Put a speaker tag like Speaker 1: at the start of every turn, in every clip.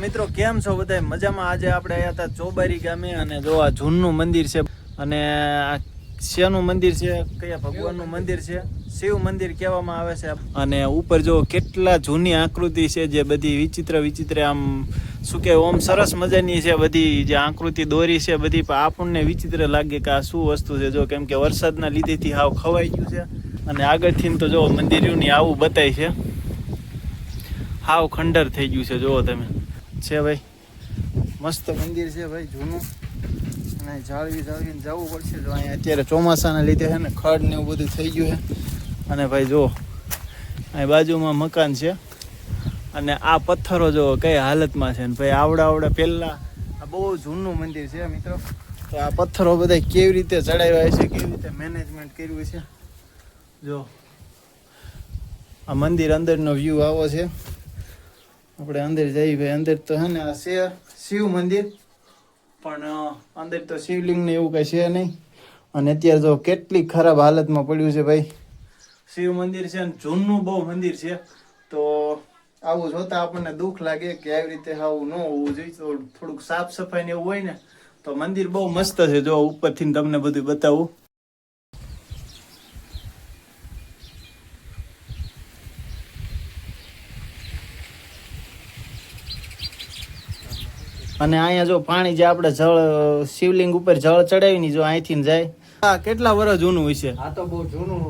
Speaker 1: મિત્રો કેમ છો બધા મજામાં? આજે આપણે આવ્યા હતા ચોબારી ગામે અને જો આ જૂનનું મંદિર છે અને આ શેનું મંદિર છે, કયા ભગવાનનું મંદિર છે, શિવ મંદિર કહેવામાં આવે છે. અને ઉપર જો કેટલા જૂની આકૃતિ છે, જે બધી વિચિત્ર આમ શું કે ઓમ સરસ મજાની છે. બધી જે આકૃતિ દોરી છે બધી આપણને વિચિત્ર લાગે કે આ શું વસ્તુ છે. જો કેમ કે વરસાદના લીધેથી હાવ ખવાઈ ગયું છે અને આગળથી તો જો મંદિરોની આવું બતાય છે, હાવ ખંડર થઈ ગયું છે. જુઓ તમે છે ભાઈ, મસ્ત મંદિર છે ભાઈ, જૂનું. અને જાળવીને જવું પડશે. જો અહીંયા અત્યારે ચોમાસાના લીધે છે ને ખડ ને એવું બધું થઈ ગયું છે. અને ભાઈ જો અહીં બાજુમાં મકાન છે અને આ પથ્થરો જો કઈ હાલતમાં છે ને ભાઈ. આવડા પહેલા આ બહુ જૂનું મંદિર છે મિત્રો. તો આ પથ્થરો બધા કેવી રીતે ચડાવ્યા છે, કેવી રીતે મેનેજમેન્ટ કર્યું છે. જો આ મંદિર અંદરનો વ્યૂ આવો છે. આપણે અંદર જઈએ ભાઈ. અંદર તો છે ને આ છે શિવ મંદિર, પણ અંદર તો શિવલિંગ ને એવું કઈ છે નહીં. અને અત્યારે જો કેટલી ખરાબ હાલતમાં પડ્યું છે ભાઈ. શિવ મંદિર છે ને જૂનું બહુ મંદિર છે. તો આવું જોતા આપણને દુઃખ લાગે કે આવી રીતે આવું ન હોવું જોઈએ. તો થોડુંક સાફ સફાઈ ને એવું હોય ને તો મંદિર બહુ મસ્ત છે. જો ઉપરથી તમને બધું બતાવું. અને અહીંયા જો પાણી જે આપણે જળ શિવલિંગ ઉપર જળ ચડાવી ની જો અહીંથી જાય. હા, કેટલા વર્ષ જૂનું હોય છે?
Speaker 2: આ તો બહુ જૂનું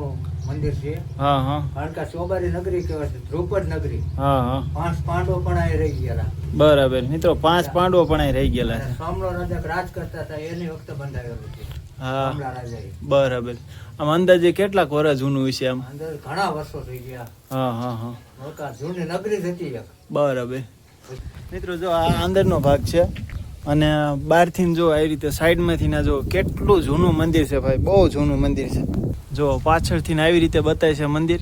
Speaker 2: મંદિર છે.
Speaker 1: હા હા,
Speaker 2: કારણ કે ચોબારી નગરી કહેવાય છે, ધ્રુપદ નગરી.
Speaker 1: હા હા,
Speaker 2: 5 પાંડવો પણ અહીં રહી ગયેલા.
Speaker 1: બરાબર મિત્રો, 5 પાંડવો પણ અહીં રહી ગયેલા છે.
Speaker 2: શામળો રાજા રાજ કરતા હતા એની વખતે બંધાવેલું છે.
Speaker 1: હા
Speaker 2: રાજાએ.
Speaker 1: બરાબર. આમ અંદાજે કેટલાક વર્ષ જૂનું હોય છે? આમ
Speaker 2: અંદર ઘણા વર્ષો થઈ ગયા.
Speaker 1: હા હા હા,
Speaker 2: જૂની નગરી જ હતી એક.
Speaker 1: બરાબર. મિત્રો જો આ અંદરનો ભાગ છે અને બહારથી જો આવી રીતે સાઈડમાંથી ના જો કેટલું જૂનું મંદિર છે ભાઈ, બહુ જૂનું મંદિર છે. જો પાછળથી આવી રીતે બતાય છે મંદિર.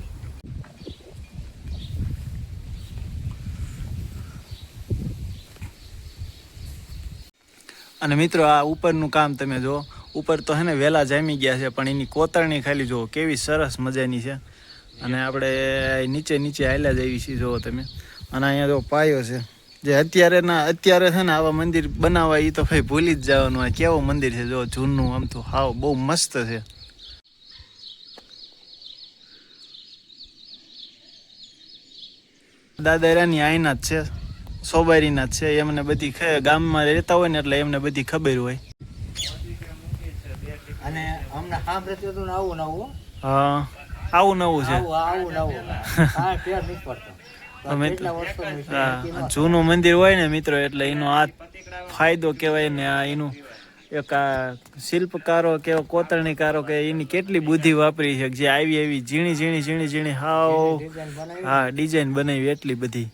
Speaker 1: અને મિત્રો આ ઉપરનું કામ તમે જો, ઉપર તો હે ને વેલા જામી ગયા છે, પણ એની કોતરણી ખાલી જો કેવી સરસ મજાની છે. અને આપણે નીચે હાલ્યા જઈએ છીએ, જુઓ તમે. અને અહીંયા જો પાયો છે, જે અત્યારે છે ને આવા મંદિર બનાવવા એ તો ભાઈ ભૂલી જ જવાનું. આ કેવું મંદિર છે જો, જૂનું. આમ તો હાવ બહુ મસ્ત છે. દાદારાની આઈના જ છે, સોબારીના જ છે. એમને બધી ગામમાં રહેતા હોય ને એટલે એમને બધી ખબર હોય.
Speaker 2: અને અમને સાંભળ્યું હતું ને આવું નવું.
Speaker 1: હા, આવું નવું છે.
Speaker 2: આવું નવું. હા, ફેર નહીં પડતો.
Speaker 1: જૂનું મંદિર હોય ને મિત્રો એટલે એનો આ ફાયદો કહેવાય ને. આ એનું એક આ શિલ્પકારો કે કોતરણીકારો કે એની કેટલી બુદ્ધિ વાપરી છે, જે આવી ઝીણી હાવ હા ડિઝાઇન બનાવી એટલી બધી.